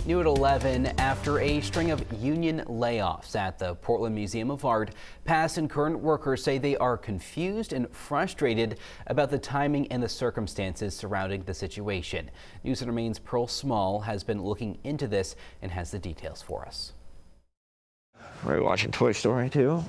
New at 11, after a string of union layoffs at the Portland Museum of Art, past and current workers say they are confused and frustrated about the timing and the circumstances surrounding the situation. News that Remains Pearl Small has been looking into this and has the details for us. We're watching Toy Story too.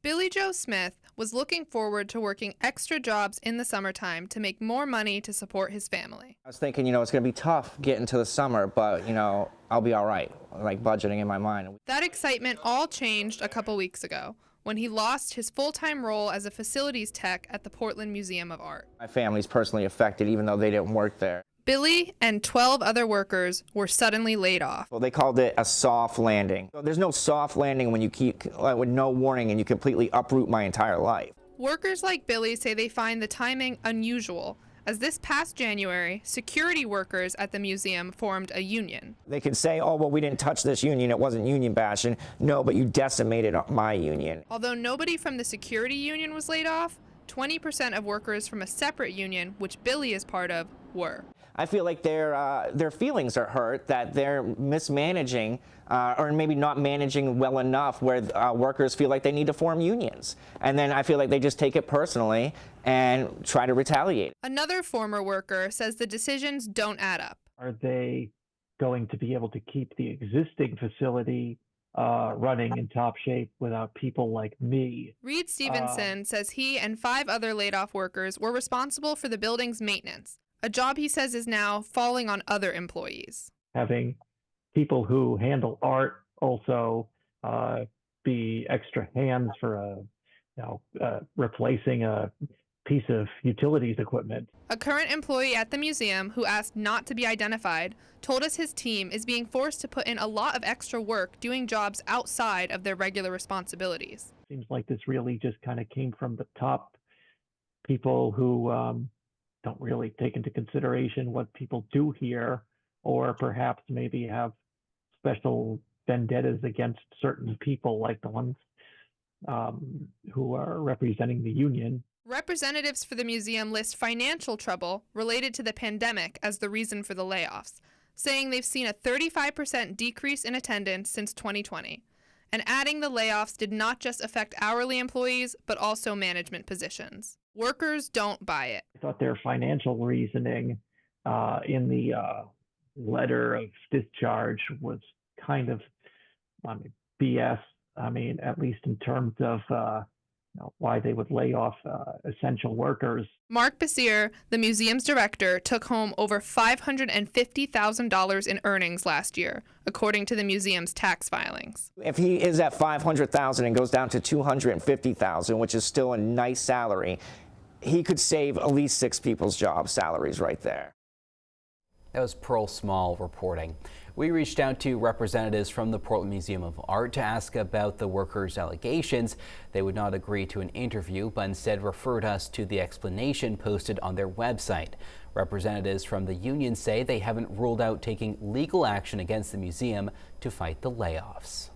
Billy Joe Smith was looking forward to working extra jobs in the summertime to make more money to support his family. I was thinking, it's going to be tough getting to the summer, but, I'll be all right, like budgeting in my mind. That excitement all changed a couple weeks ago when he lost his full-time role as a facilities tech at the Portland Museum of Art. My family's personally affected, even though they didn't work there. Billy and 12 other workers were suddenly laid off. Well, they called it a soft landing. So there's no soft landing when you keep with no warning and you completely uproot my entire life. Workers like Billy say they find the timing unusual, as this past January, security workers at the museum formed a union. They could say, oh, well, we didn't touch this union, it wasn't union bashing. No, but you decimated my union. Although nobody from the security union was laid off, 20% of workers from a separate union, which Billy is part of, were. I feel like their feelings are hurt, that they're mismanaging or maybe not managing well enough where workers feel like they need to form unions. And then I feel like they just take it personally and try to retaliate. Another former worker says the decisions don't add up. Are they going to be able to keep the existing facility running in top shape without people like me? Reed Stevenson says he and 5 other laid-off workers were responsible for the building's maintenance, a job he says is now falling on other employees. Having people who handle art also be extra hands for replacing a piece of utilities equipment. A current employee at the museum who asked not to be identified told us his team is being forced to put in a lot of extra work doing jobs outside of their regular responsibilities. Seems like this really just kind of came from the top, people who don't really take into consideration what people do here, or perhaps maybe have special vendettas against certain people like the ones who are representing the union. Representatives for the museum list financial trouble related to the pandemic as the reason for the layoffs, saying they've seen a 35% decrease in attendance since 2020, and adding the layoffs did not just affect hourly employees, but also management positions. Workers don't buy it. I thought their financial reasoning in the letter of discharge was kind of BS. At least in terms of why they would lay off essential workers. Mark Basier, the museum's director, took home over $550,000 in earnings last year, according to the museum's tax filings. If he is at $500,000 and goes down to $250,000, which is still a nice salary, he could save at least 6 people's job salaries right there. That was Pearl Small reporting. We reached out to representatives from the Portland Museum of Art to ask about the workers' allegations. They would not agree to an interview, but instead referred us to the explanation posted on their website. Representatives from the union say they haven't ruled out taking legal action against the museum to fight the layoffs.